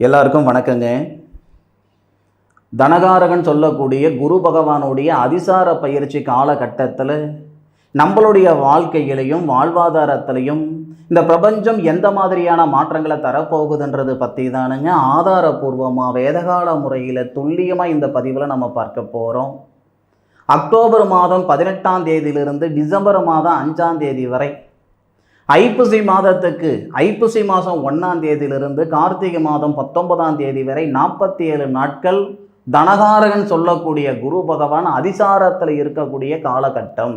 எல்லாருக்கும் வணக்கங்க. தனகாரகன் சொல்லக்கூடிய குரு பகவானுடைய அதிசார பயிற்சி காலகட்டத்தில் நம்மளுடைய வாழ்க்கையிலையும் வாழ்வாதாரத்திலையும் இந்த பிரபஞ்சம் எந்த மாதிரியான மாற்றங்களை தரப்போகுதுன்றது பற்றி தானுங்க ஆதாரபூர்வமாக வேதகால முறையில் துல்லியமாக இந்த பதிவில் நம்ம பார்க்க போகிறோம். அக்டோபர் மாதம் 18ஆம் தேதியிலிருந்து டிசம்பர் மாதம் 5ஆம் தேதி வரை, ஐப்பசி மாதத்துக்கு ஐப்பசி மாதம் 1ஆம் தேதியிலிருந்து கார்த்திகை மாதம் 19ஆம் தேதி வரை 47 நாட்கள் தனகாரகன் சொல்லக்கூடிய குரு பகவான் அதிசாரத்தில் இருக்கக்கூடிய காலகட்டம்.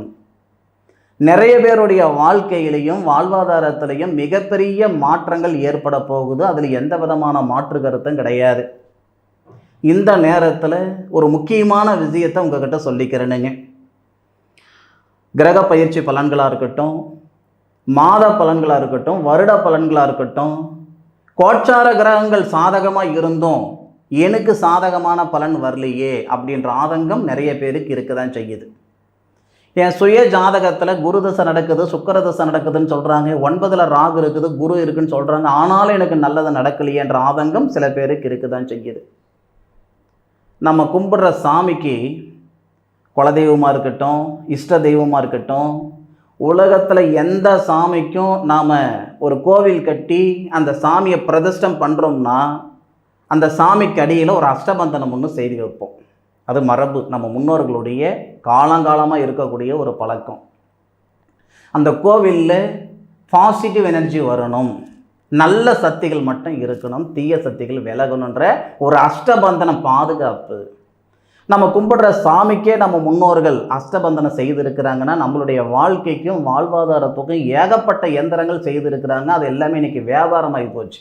நிறைய பேருடைய வாழ்க்கையிலையும் வாழ்வாதாரத்திலையும் மிகப்பெரிய மாற்றங்கள் ஏற்பட போகுது. அதில் எந்த விதமான மாற்று கருத்தும் கிடையாது. இந்த நேரத்தில் ஒரு முக்கியமான விஷயத்தை உங்ககிட்ட சொல்லிக்கிறேனுங்க. கிரக பயிற்சி பலன்களாக இருக்கட்டும், மாத பலன்களாக இருக்கட்டும், வருட பலன்களாக இருக்கட்டும், கோச்சார கிரகங்கள் சாதகமாக இருந்தும் எனக்கு சாதகமான பலன் வரலையே அப்படின்ற ஆதங்கம் நிறைய பேருக்கு இருக்க தான் செய்யுது. என் சுய ஜாதகத்தில் குரு தசை நடக்குது, சுக்கிர தசை நடக்குதுன்னு சொல்கிறாங்க, 9ல் ராகு இருக்குது, குரு இருக்குன்னு சொல்கிறாங்க, ஆனாலும் எனக்கு நல்லது நடக்கலையேன்ற ஆதங்கம் சில பேருக்கு இருக்க தான் செய்யுது. நம்ம கும்பிட்ற சாமிக்கு குலதெய்வமாக இருக்கட்டும், இஷ்ட தெய்வமாக இருக்கட்டும், உலகத்தில் எந்த சாமிக்கும் நாம் ஒரு கோவில் கட்டி அந்த சாமியை பிரதிஷ்டம் பண்ணுறோம்னா அந்த சாமிக்கு அடியில் ஒரு அஷ்டபந்தனம் ஒன்று செய்து வைப்போம். அது மரபு, நம்ம முன்னோர்களுடைய காலங்காலமாக இருக்கக்கூடிய ஒரு பழக்கம். அந்த கோவிலில் பாசிட்டிவ் எனர்ஜி வரணும், நல்ல சக்திகள் மட்டும் இருக்கணும், தீய சக்திகள் விலகணுன்ற ஒரு அஷ்டபந்தனம் பாதுகாப்பு. நம்ம கும்பிடுற சாமிக்கே நம்ம முன்னோர்கள் அஷ்டபந்தனம் செய்திருக்கிறாங்கன்னா நம்மளுடைய வாழ்க்கைக்கும் வாழ்வாதாரத்துக்கும் ஏகப்பட்ட எந்திரங்கள் செய்திருக்கிறாங்க. அது எல்லாமே இன்றைக்கி வியாபாரமாகி போச்சு.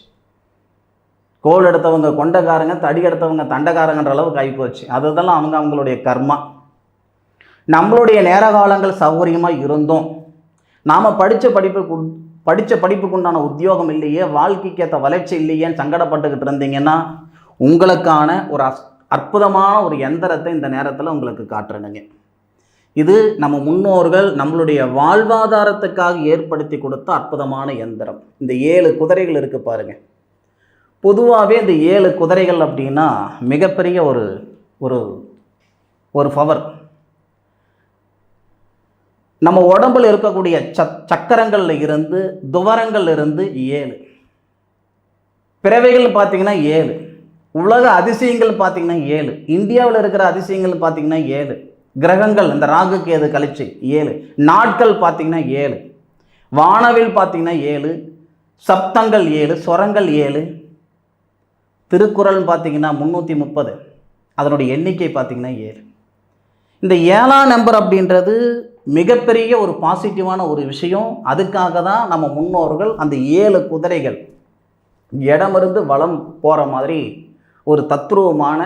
கோல் எடுத்தவங்க கொண்டக்காரங்க, தடி எடுத்தவங்க தண்டக்காரங்கன்ற அளவுக்கு ஆகிப்போச்சு. அதுதெல்லாம் அவங்களுடைய கர்மா. நம்மளுடைய நேர காலங்கள் சௌகரியமாக இருந்தோம், நாம் படித்த படிப்புக்குண்டான உத்தியோகம் இல்லையே, வாழ்க்கைக்கு ஏற்ற வளர்ச்சி இல்லையேன்னு சங்கடப்பட்டுக்கிட்டு இருந்தீங்கன்னா உங்களுக்கான ஒரு அற்புதமான ஒரு எந்திரத்தை இந்த நேரத்தில் உங்களுக்கு காட்டுறேனுங்க. இது நம்ம முன்னோர்கள் நம்மளுடைய வாழ்வாதாரத்துக்காக ஏற்படுத்தி கொடுத்த அற்புதமான எந்திரம். இந்த 7 குதிரைகள் இருக்குது பாருங்கள். பொதுவாகவே இந்த 7 குதிரைகள் அப்படின்னா மிகப்பெரிய ஒரு ஒரு ஒரு பவர். நம்ம உடம்பில் இருக்கக்கூடிய சக்கரங்கள்ல இருந்து துவரங்கள்ல இருந்து 7 பிறவைகள் பார்த்தீங்கன்னா 7, உலக அதிசயங்கள் பார்த்தீங்கன்னா 7, இந்தியாவில் இருக்கிற அதிசயங்கள் பார்த்தீங்கன்னா 7, கிரகங்கள் இந்த ராகு கேது கழிச்சு 7, நாட்கள் பார்த்தீங்கன்னா 7, வானவில் பார்த்தீங்கன்னா 7, சப்தங்கள் 7, ஸ்வரங்கள் 7, திருக்குறள் பார்த்தீங்கன்னா 330, அதனுடைய எண்ணிக்கை பார்த்தீங்கன்னா 7. இந்த 7ஆம் நம்பர் அப்படின்றது மிகப்பெரிய ஒரு பாசிட்டிவான ஒரு விஷயம். அதுக்காக தான் நம்ம முன்னோர்கள் அந்த 7 குதிரைகள் இடமிருந்து வலம் போகிற மாதிரி ஒரு தத்ரூபமான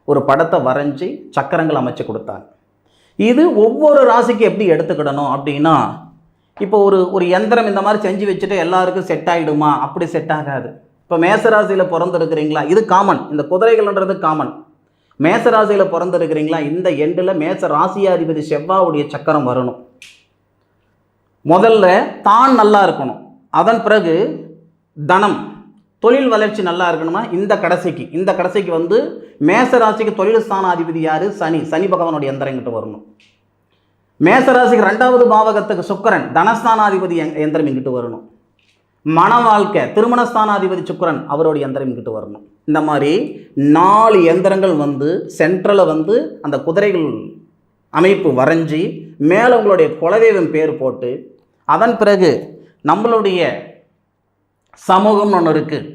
ஒரு படத்தை வரைஞ்சி சக்கரங்கள் அமைச்சு கொடுத்தாங்க. இது ஒவ்வொரு ராசிக்கு எப்படி எடுத்துக்கிடணும் அப்படின்னா, இப்போ ஒரு எந்திரம் இந்த மாதிரி செஞ்சு வச்சுட்டு எல்லாருக்கும் செட் ஆகிடுமா? அப்படி செட் ஆகாது. இப்போ மேசராசியில் பிறந்திருக்கிறீங்களா, இது காமன். இந்த குதிரைகள்ன்றது காமன். மேசராசியில் பிறந்திருக்கிறீங்களா, இந்த எண்டில் மேச ராசியாதிபதி செவ்வாவுடைய சக்கரம் வரணும். முதல்ல தான் நல்லா இருக்கணும், அதன் பிறகு தனம் தொழில் வளர்ச்சி நல்லா இருக்கணுமா. இந்த கடைசிக்கு வந்து மேசராசிக்கு தொழில் ஸ்தானாதிபதி யார்? சனி பகவானுடைய எந்திரங்கிட்ட வரணும். மேசராசிக்கு 2வது பாவகத்துக்கு சுக்கிரன் தனஸ்தானாதிபதி எந்திரம் இங்கிட்டு வரணும். மன வாழ்க்கை திருமணஸ்தானாதிபதி சுக்கிரன் அவருடைய எந்திரம் இங்கிட்டு வரணும். இந்த மாதிரி 4 எந்திரங்கள் வந்து சென்ட்ரலில் வந்து அந்த குதிரைகள் அமைப்பு வரைஞ்சி மேலே உங்களுடைய குலதெய்வம் பேர் போட்டு, அதன் பிறகு நம்மளுடைய சமூகம்னு ஒன்று இருக்குது.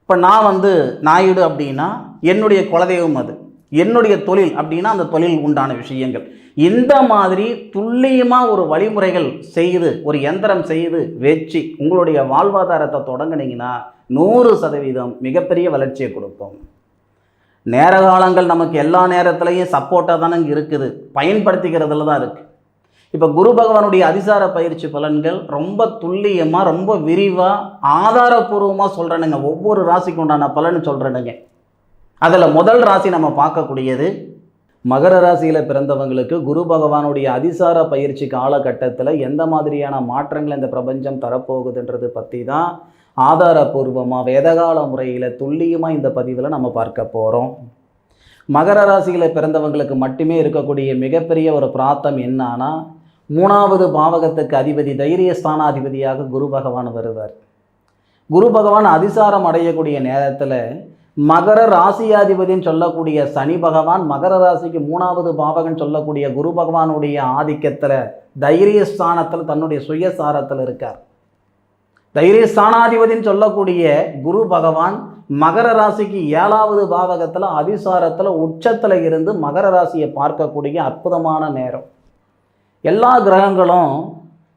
இப்போ நான் வந்து நாயுடு அப்படின்னா என்னுடைய குலதெய்வம், அது என்னுடைய தொழில் அப்படின்னா அந்த தொழில் உண்டான விஷயங்கள். இந்த மாதிரி துல்லியமாக ஒரு வழிமுறைகள் செய்து ஒரு எந்திரம் செய்து வச்சு உங்களுடைய வாழ்வாதாரத்தை தொடங்கினீங்கன்னா 100% மிகப்பெரிய வளர்ச்சியை கொடுக்கும். நேர காலங்கள் நமக்கு எல்லா நேரத்துலையும் சப்போர்ட்டாக தானே இருக்குது, பயன்படுத்திக்கிறதுல தான் இருக்குது. இப்போ குரு பகவானுடைய அதிசார பயிற்சி பலன்கள் ரொம்ப துல்லியமாக ரொம்ப விரிவாக ஆதாரபூர்வமாக சொல்கிறேனுங்க. ஒவ்வொரு ராசிக்கு உண்டான பலன் சொல்கிறேனுங்க. அதில் முதல் ராசி நம்ம பார்க்கக்கூடியது மகர ராசியில் பிறந்தவங்களுக்கு குரு பகவானுடைய அதிசார பயிற்சி காலகட்டத்தில் எந்த மாதிரியான மாற்றங்கள் இந்த பிரபஞ்சம் தரப்போகுதுன்றது பற்றி தான் ஆதாரபூர்வமாக வேதகால முறையில் துல்லியமாக இந்த பதிவில் நம்ம பார்க்க போகிறோம். மகர ராசியில் பிறந்தவங்களுக்கு மட்டுமே இருக்கக்கூடிய மிகப்பெரிய ஒரு பிராப்தம் என்னன்னா, 3வது பாவகத்துக்கு அதிபதி தைரிய ஸ்தானாதிபதியாக குரு பகவான் வருவார். குரு பகவான் அதிசாரம் அடையக்கூடிய நேரத்தில் மகர ராசியாதிபதின்னு சொல்லக்கூடிய சனி பகவான் மகர ராசிக்கு 3வது பாவகன் சொல்லக்கூடிய குரு பகவானுடைய ஆதிக்கத்தில் தைரிய ஸ்தானத்தில் தன்னுடைய சுயசாரத்தில் இருக்கார். தைரிய ஸ்தானாதிபதின்னு சொல்லக்கூடிய குரு பகவான் மகர ராசிக்கு 7வது பாவகத்தில் அதிசாரத்தில் உச்சத்தில் இருந்து மகர ராசியை பார்க்கக்கூடிய அற்புதமான நேரம். எல்லா கிரகங்களும்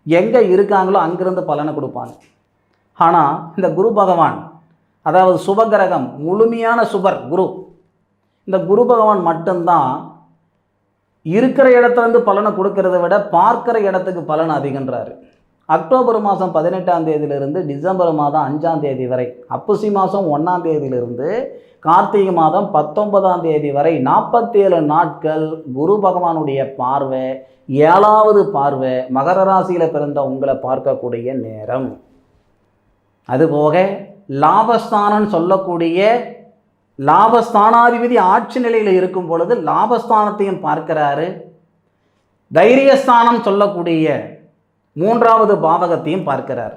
எங்கே இருக்காங்களோ அங்கிருந்து பலனை கொடுப்பாங்க. ஆனால் இந்த குரு பகவான், அதாவது சுபகிரகம், முழுமையான சுபர் குரு, இந்த குரு பகவான் மட்டும்தான் இருக்கிற இடத்துலேருந்து பலனை கொடுக்கறத விட பார்க்குற இடத்துக்கு பலன் அதிகன்றாரு. அக்டோபர் மாதம் 18ஆம் தேதியிலிருந்து டிசம்பர் மாதம் 5ஆம் தேதி வரை, அப்பசி மாதம் 1ஆம் தேதியிலிருந்து கார்த்திகை மாதம் 19ஆம் தேதி வரை 47 நாட்கள் குரு பகவானுடைய பார்வை, 7வது பார்வை மகர ராசியில் பிறந்த உங்களை பார்க்கக்கூடிய நேரம். அதுபோக லாபஸ்தானம் சொல்லக்கூடிய லாபஸ்தானாதிபதி ஆட்சி நிலையில் இருக்கும் பொழுது லாபஸ்தானத்தையும் பார்க்கிறாரு. தைரியஸ்தானம் சொல்லக்கூடிய 3வது பாவகத்தையும் பார்க்கிறார்.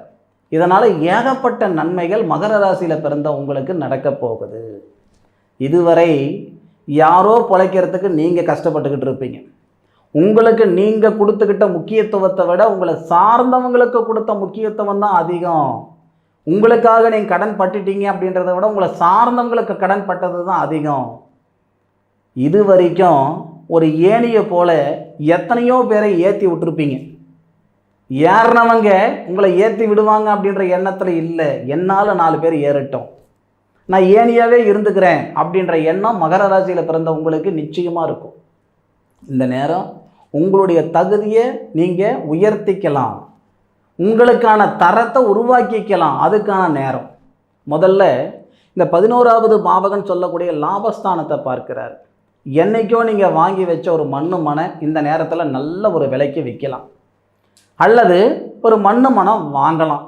இதனால் ஏகப்பட்ட நன்மைகள் மகர ராசியில் பிறந்த உங்களுக்கு நடக்க போகுது. இதுவரை யாரோ பிழைக்கிறதுக்கு நீங்கள் கஷ்டப்பட்டுக்கிட்டு இருப்பீங்க. உங்களுக்கு நீங்கள் கொடுத்துக்கிட்ட முக்கியத்துவத்தை விட உங்களை சார்ந்தவங்களுக்கு கொடுத்த முக்கியத்துவம் தான் அதிகம். உங்களுக்காக நீங்கள் கடன் பட்டுட்டீங்க அப்படின்றத விட உங்களை சார்ந்தவங்களுக்கு கடன் பட்டது தான் அதிகம். இது வரைக்கும் ஒரு ஏணியை போல எத்தனையோ பேரை ஏற்றி விட்டுருப்பீங்க. ஏறினவங்க உங்களை ஏற்றி விடுவாங்க அப்படின்ற எண்ணத்தில் இல்லை, என்னால் 4 பேர் ஏறட்டும், நான் ஏணியாகவே இருந்துக்கிறேன் அப்படின்ற எண்ணம் மகர ராசியில் பிறந்த உங்களுக்கு நிச்சயமாக இருக்கும். இந்த நேரம் உங்களுடைய தகுதியை நீங்கள் உயர்த்திக்கலாம், உங்களுக்கான தரத்தை உருவாக்கிக்கலாம். அதுக்கான நேரம். முதல்ல இந்த 11வது பாவகன் சொல்லக்கூடிய லாபஸ்தானத்தை பார்க்கிறார். என்றைக்கோ நீங்கள் வாங்கி வச்ச ஒரு மனை இந்த நேரத்தில் நல்ல ஒரு விலைக்கு விற்கலாம், அல்லது ஒரு மனம் வாங்கலாம்.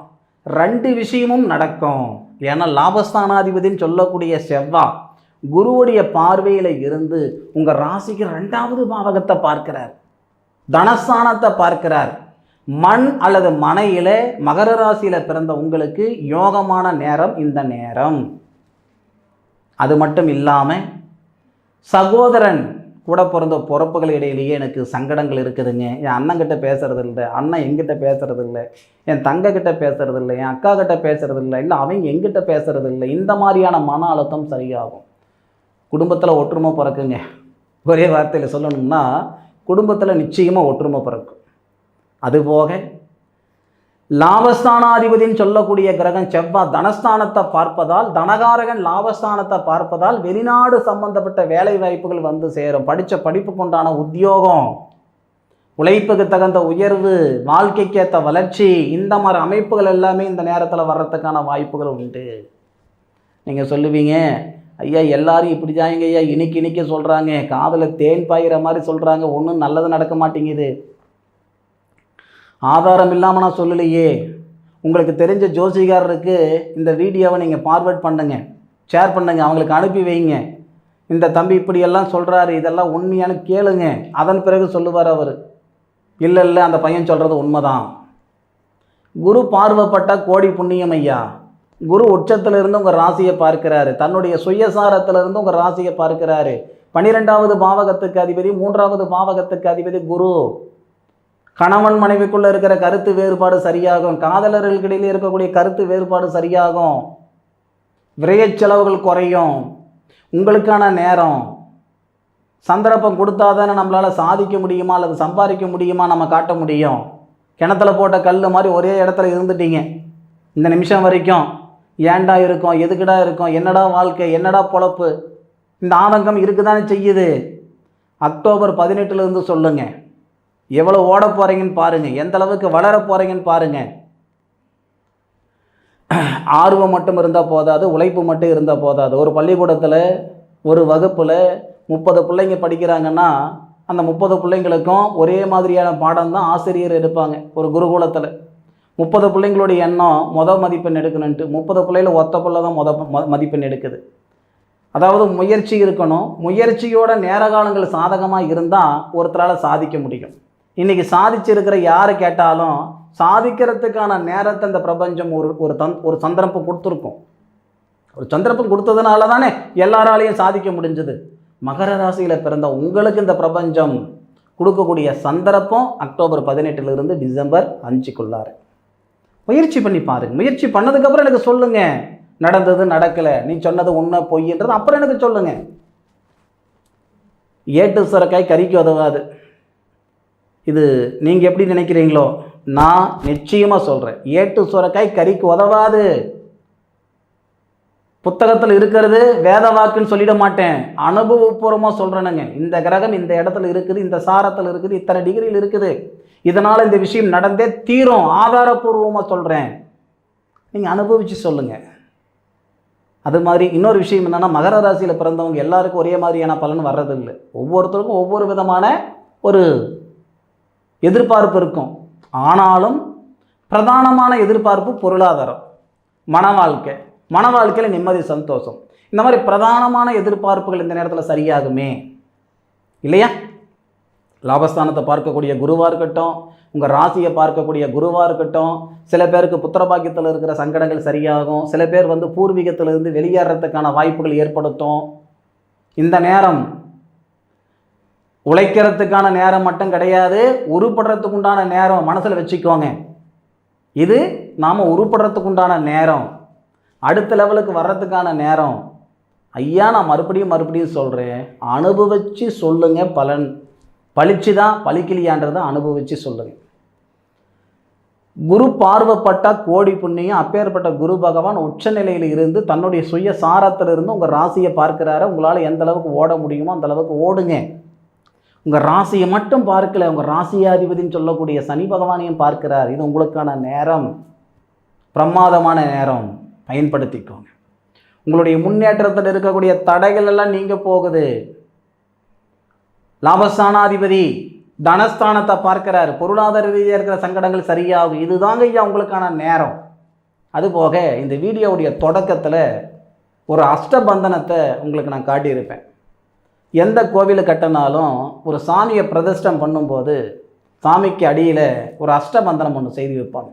2 விஷயமும் நடக்கும். ஏன்னா லாபஸ்தானாதிபதினு சொல்லக்கூடிய செவ்வாய் குருவுடைய பார்வையில் இருந்து உங்கள் ராசிக்கு 2வது பாவகத்தை பார்க்கிறார், தனஸ்தானத்தை பார்க்கிறார். மண் அல்லது மனையில் மகர ராசியில் பிறந்த உங்களுக்கு யோகமான நேரம் இந்த நேரம். அது மட்டும் இல்லாமல் சகோதரன் கூட பிறந்த பிறப்புகள் இடையிலேயே எனக்கு சங்கடங்கள் இருக்குதுங்க, என் அண்ணங்கிட்ட பேசுறது இல்லை, அண்ணன் எங்கிட்ட பேசுறது இல்லை, என் தங்கக்கிட்ட பேசுறது இல்லை, என் அக்கா கிட்ட பேசுறது இல்லை, இல்லை அவங்க எங்கிட்ட பேசுறது இல்லை, இந்த மாதிரியான மன அழுத்தம் சரியாகும். குடும்பத்தில் ஒற்றுமை பிறக்குங்க. ஒரே வார்த்தையில் சொல்லணும்னா குடும்பத்தில் நிச்சயமாக ஒற்றுமை பிறக்கும். அதுபோக லாபஸ்தானாதிபதினு சொல்லக்கூடிய கிரகம் செவ்வாய் தனஸ்தானத்தை பார்ப்பதால், தனகாரகன் லாபஸ்தானத்தை பார்ப்பதால் வெளிநாடு சம்பந்தப்பட்ட வேலை வாய்ப்புகள் வந்து சேரும். படித்த படிப்புக்கு உண்டான உத்தியோகம், உழைப்புக்கு தகுந்த உயர்வு, வாழ்க்கைக்கேற்ற வளர்ச்சி, இந்த மாதிரி அமைப்புகள் எல்லாமே இந்த நேரத்தில் வர்றதுக்கான வாய்ப்புகள் உண்டு. நீங்கள் சொல்லுவீங்க, ஐயா எல்லாரும் இப்படி தாங்க ஐயா இனிக்க சொல்கிறாங்க, காதில் தேன் பாயிற மாதிரி சொல்கிறாங்க, ஒன்றும் நல்லது நடக்க மாட்டேங்குது. ஆதாரம் இல்லாமல் நான் சொல்லலையே. உங்களுக்கு தெரிஞ்ச ஜோசிகாரருக்கு இந்த வீடியோவை நீங்கள் ஃபார்வர்ட் பண்ணுங்க, ஷேர் பண்ணுங்க, அவங்களுக்கு அனுப்பி வைங்க. இந்த தம்பி இப்படியெல்லாம் சொல்கிறாரு, இதெல்லாம் உண்மையான கேளுங்க, அதன் பிறகு சொல்லுவார் அவர். இல்லை அந்த பையன் சொல்கிறது உண்மைதான். குரு பார்வைப்பட்ட கோடி புண்ணியம் ஐயா. குரு உச்சத்திலிருந்து உங்கள் ராசியை பார்க்கிறாரு, தன்னுடைய சுயசாரத்திலிருந்து உங்கள் ராசியை பார்க்கிறாரு. 12வது பாவகத்துக்கு அதிபதி, 3வது பாவகத்துக்கு அதிபதி குரு. கணவன் மனைவிக்குள்ளே இருக்கிற கருத்து வேறுபாடு சரியாகும், காதலர்களுக்கிடையில் இருக்கக்கூடிய கருத்து வேறுபாடு சரியாகும், விரைய செலவுகள் குறையும், உங்களுக்கான நேரம். சந்தர்ப்பம் கொடுத்தாதானே நம்மளால் சாதிக்க முடியுமா அல்லது சம்பாதிக்க முடியுமா நம்ம காட்ட முடியும். கிணத்துல போட்ட கல் மாதிரி ஒரே இடத்துல இருந்துட்டீங்க இந்த நிமிஷம் வரைக்கும். ஏண்டா இருக்கும், எதுக்குடா இருக்கும், என்னடா வாழ்க்கை, என்னடா பொழப்பு, இந்த ஆதங்கம் இருக்குதானே செய்யுது. அக்டோபர் 18லேருந்து சொல்லுங்கள், எவ்வளோ ஓட போகிறீங்கன்னு பாருங்கள், எந்த அளவுக்கு வளர போகிறீங்கன்னு பாருங்கள். ஆர்வம் மட்டும் இருந்தால் போதாது, உழைப்பு மட்டும் இருந்தால் போதாது. ஒரு பள்ளிக்கூடத்தில் ஒரு வகுப்பில் 30 பிள்ளைங்க படிக்கிறாங்கன்னா அந்த 30 பிள்ளைங்களுக்கும் ஒரே மாதிரியான பாடம் தான் ஆசிரியர் எடுப்பாங்க. ஒரு குருகுலத்தில் 30 பிள்ளைங்களுடைய எண்ணம் மதிப்பெண் எடுக்கணுன்ட்டு 30 பிள்ளையில் ஒத்த பிள்ளை தான் மதிப்பெண் எடுக்குது. அதாவது முயற்சி இருக்கணும். முயற்சியோட நேர காலங்கள் சாதகமாக இருந்தால் ஒருத்தரால் சாதிக்க முடியும். இன்றைக்கி சாதிச்சிருக்கிற யார் கேட்டாலும் சாதிக்கிறதுக்கான நேரத்தை இந்த பிரபஞ்சம் ஒரு சந்தர்ப்பம் கொடுத்துருக்கும். ஒரு சந்தர்ப்பம் கொடுத்ததுனால தானே எல்லாராலையும் சாதிக்க முடிஞ்சது. மகர ராசியில் பிறந்த உங்களுக்கு இந்த பிரபஞ்சம் கொடுக்கக்கூடிய சந்தர்ப்பம் அக்டோபர் 18 டிசம்பர் 5 முயற்சி பண்ணி பாருங்க. முயற்சி பண்ணதுக்கப்புறம் எனக்கு சொல்லுங்கள், நடந்தது நடக்கலை, நீ சொன்னது உண்மை பொய்ன்றது அப்புறம் எனக்கு சொல்லுங்கள். ஏட்டு சுரக்காய் கறிக்கு உதவாது. இது நீங்கள் எப்படி நினைக்கிறீங்களோ நான் நிச்சயமாக சொல்கிறேன். ஏட்டு சுரக்காய் கறிக்கு உதவாது. புத்தகத்தில் இருக்கிறது வேத வாக்குன்னு சொல்லிட மாட்டேன், அனுபவபூர்வமாக சொல்கிறேனுங்க. இந்த கிரகம் இந்த இடத்துல இருக்குது, இந்த சாரத்தில் இருக்குது, இத்தனை டிகிரியில் இருக்குது, இதனால் இந்த விஷயம் நடந்தே தீரும், ஆதாரபூர்வமாக சொல்கிறேன். நீங்கள் அனுபவித்து சொல்லுங்கள். அது மாதிரி இன்னொரு விஷயம் என்னென்னா, மகர ராசியில் பிறந்தவங்க எல்லாருக்கும் ஒரே மாதிரியான பலன் வர்றதில்லை. ஒவ்வொருத்தருக்கும் ஒவ்வொரு விதமான ஒரு எதிர்பார்ப்பு இருக்கும். ஆனாலும் பிரதானமான எதிர்பார்ப்பு பொருளாதாரம், மன வாழ்க்கையில் நிம்மதி, சந்தோஷம். இந்த மாதிரி பிரதானமான எதிர்பார்ப்புகள் இந்த நேரத்தில் சரியாகுமே இல்லையா? லாபஸ்தானத்தை பார்க்கக்கூடிய குருவாக இருக்கட்டும், உங்கள் ராசியை பார்க்கக்கூடிய குருவாக இருக்கட்டும். சில பேருக்கு புத்திரபாக்கியத்தில் இருக்கிற சங்கடங்கள் சரியாகும். சில பேர் பூர்வீகத்திலிருந்து வெளியேறதுக்கான வாய்ப்புகள் ஏற்படுத்தும். இந்த நேரம் உழைக்கிறதுக்கான நேரம் மட்டும் கிடையாது, உருப்படுறதுக்கு உண்டான நேரம். மனசில் வச்சுக்கோங்க, இது நாம் உருப்படுறதுக்கு உண்டான நேரம், அடுத்த லெவலுக்கு வர்றதுக்கான நேரம். ஐயா நான் மறுபடியும் சொல்கிறேன், அனுபவித்து சொல்லுங்கள். பலன் பளிச்சுதான் பளிக்கலியான்றதை அனுபவித்து சொல்லுங்கள். குரு பார்வைப்பட்டால் கோடி புண்ணியம். அப்பேற்பட்ட குரு பகவான் உச்சநிலையில் இருந்து தன்னுடைய சுய சாரத்திலிருந்து உங்கள் ராசியை பார்க்குறாரு. உங்களால் எந்த அளவுக்கு ஓட முடியுமோ அந்த அளவுக்கு ஓடுங்க. உங்கள் ராசியை மட்டும் பார்க்கல, உங்கள் ராசியாதிபதினு சொல்லக்கூடிய சனி பகவானையும் பார்க்கிறார். இது உங்களுக்கான நேரம், பிரமாதமான நேரம், பயன்படுத்திக்கோங்க. உங்களுடைய முன்னேற்றத்தில் இருக்கக்கூடிய தடைகள் எல்லாம் நீங்க போகுது. லாபஸ்தானாதிபதி தனஸ்தானத்தை பார்க்கிறார். பொருளாதார ரீதியாக இருக்கிற சங்கடங்கள் சரியாகும். இதுதாங்க ஐயா உங்களுக்கான நேரம். அதுபோக இந்த வீடியோவுடைய தொடக்கத்தில் ஒரு அஷ்டபந்தனத்தை உங்களுக்கு நான் காட்டியிருப்பேன். எந்த கோவிலை கட்டினாலும் ஒரு சாமியை பிரதிஷ்டம் பண்ணும்போது சாமிக்கு அடியில் ஒரு அஷ்டபந்தனம் ஒன்று செய்து வைப்பாங்க.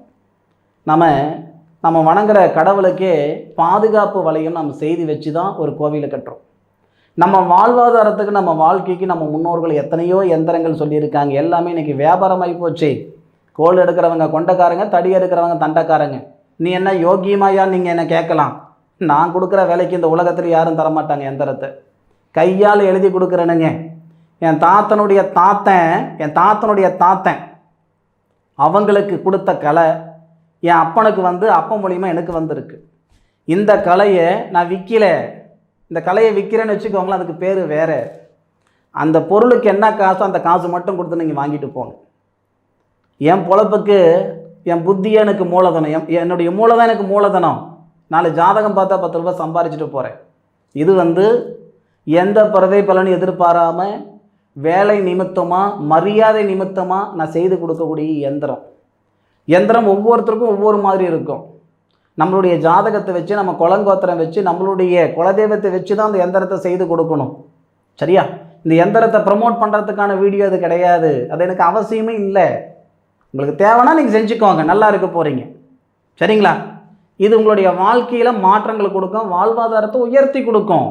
நம்ம வணங்குற கடவுளுக்கே பாதுகாப்பு வளையம் நம்ம செய்து வச்சு தான் ஒரு கோவிலை கட்டுறோம். நம்ம வாழ்வாதாரத்துக்கு, நம்ம வாழ்க்கைக்கு நம்ம முன்னோர்கள் எத்தனையோ எந்திரங்கள் சொல்லியிருக்காங்க. எல்லாமே இன்றைக்கி வியாபாரமாகி போச்சு. கோல் எடுக்கிறவங்க கொண்டைக்காரங்க, தடி எடுக்கிறவங்க தண்டைக்காரங்க. நீ என்ன யோகியமாயான்னு நீங்கள் என்ன கேட்கலாம். நான் கொடுக்குற வேலைக்கு இந்த உலகத்தில் யாரும் தரமாட்டாங்க எந்திரத்தை. கையால் எழுதி கொடுக்குறேனுங்க. என் தாத்தனுடைய தாத்தன் அவங்களுக்கு கொடுத்த கலை என் அப்பனுக்கு அப்பன் மூலிமா எனக்கு வந்திருக்கு. இந்த கலையை நான் விற்கல, இந்த கலையை விற்கிறேன்னு வச்சுக்கோங்களேன், அதுக்கு பேர் வேறு. அந்த பொருளுக்கு என்ன காசோ அந்த காசு மட்டும் கொடுத்து நீங்கள் வாங்கிட்டு போங்க. என் பொழப்புக்கு என் புத்தியே எனக்கு மூலதனம், என்னுடைய மூலதான் எனக்கு மூலதனம். நாலு ஜாதகம் பார்த்தா 10 ரூபாய் சம்பாரிச்சிட்டு போகிறேன். இது எந்த பிரதை பலனும் எதிர்பாராமல் வேலை நிமித்தமாக, மரியாதை நிமித்தமாக நான் செய்து கொடுக்கக்கூடிய எந்திரம் ஒவ்வொருத்தருக்கும் ஒவ்வொரு மாதிரி இருக்கும். நம்மளுடைய ஜாதகத்தை வச்சு, நம்ம குலங்கோத்திரம் வச்சு, நம்மளுடைய குலதெய்வத்தை வச்சு தான் அந்த எந்திரத்தை செய்து கொடுக்கணும். சரியா? இந்த எந்திரத்தை ப்ரமோட் பண்ணுறதுக்கான வீடியோ அது கிடையாது. அது எனக்கு அவசியமே இல்லை. உங்களுக்கு தேவைன்னா நீங்கள் செஞ்சுக்கோங்க, நல்லா இருக்க போகிறீங்க. சரிங்களா? இது உங்களுடைய வாழ்க்கையில் மாற்றங்கள் கொடுக்கும், வாழ்வாதாரத்தை உயர்த்தி கொடுக்கும்.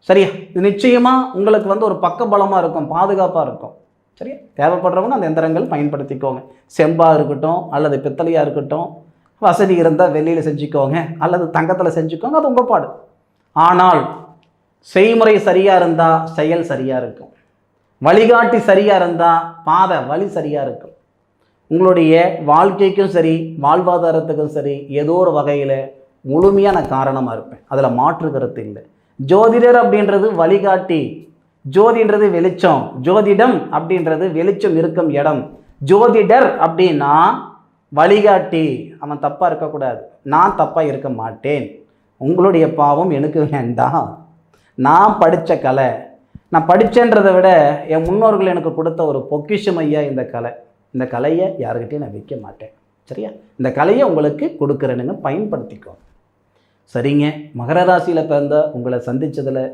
சரியா? இது நிச்சயமாக உங்களுக்கு ஒரு பக்கபலமாக இருக்கும், பாதுகாப்பாக இருக்கும். சரியா? தேவைப்படுறவங்க அந்த எந்திரங்கள் பயன்படுத்திக்கோங்க. செம்பாக இருக்கட்டும் அல்லது பித்தளையாக இருக்கட்டும், வசதி இருந்தால் வெளியில் செஞ்சுக்கோங்க அல்லது தங்கத்தில் செஞ்சுக்கோங்க, அது உங்கள் பாடு. ஆனால் செய்முறை சரியாக இருந்தால் செயல் சரியாக இருக்கும், வழிகாட்டி சரியாக இருந்தால் வழி சரியாக இருக்கும். உங்களுடைய வாழ்க்கைக்கும் சரி, வாழ்வாதாரத்துக்கும் சரி, ஏதோ ஒரு வகையில் முழுமையான காரணமாக இருப்பேன். அதில் மாற்று கருத்து இல்லை. ஜோதிடர் அப்படின்றது வழிகாட்டி, ஜோதின்றது வெளிச்சம், ஜோதிடம் அப்படின்றது வெளிச்சம் இருக்கும் இடம். ஜோதிடர் அப்படின்னா வழிகாட்டி. அவன் தப்பாக இருக்கக்கூடாது, நான் தப்பாக இருக்க மாட்டேன். உங்களுடைய பாவம் எனக்கு வேண்டாம். நான் படித்த கலை, நான் படித்தேன்றதை விட என் முன்னோர்கள் எனக்கு கொடுத்த ஒரு பொக்கிஷம் ஐயா இந்த கலை. இந்த கலையை யாருக்கிட்டையும் நான் விற்க மாட்டேன். சரியா? இந்த கலையை உங்களுக்கு கொடுக்குறேனுங்க, பயன்படுத்திக்கோ. சரிங்க, மகர ராசியில் பிறந்த உங்களை சந்தித்ததில்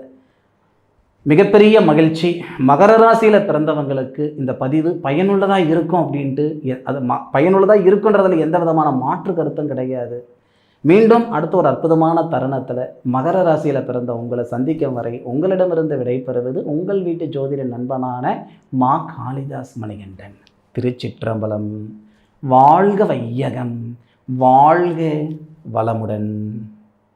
மிகப்பெரிய மகிழ்ச்சி. மகர ராசியில் பிறந்தவங்களுக்கு இந்த பதிவு பயனுள்ளதாக இருக்கும் அப்படின்ட்டு அது பயனுள்ளதாக இருக்குன்றதில் எந்த விதமான மாற்று கருத்தும் கிடையாது. மீண்டும் அடுத்த ஒரு அற்புதமான தருணத்தில் மகர ராசியில் பிறந்த உங்களை சந்திக்கும் வரை உங்களிடமிருந்து விடைபெறுவது உங்கள் வீட்டு ஜோதிட நண்பனான மா காளிதாஸ் மணிகண்டன். திருச்சிற்றம்பலம். வாழ்க வையகம், வாழ்க வளமுடன்.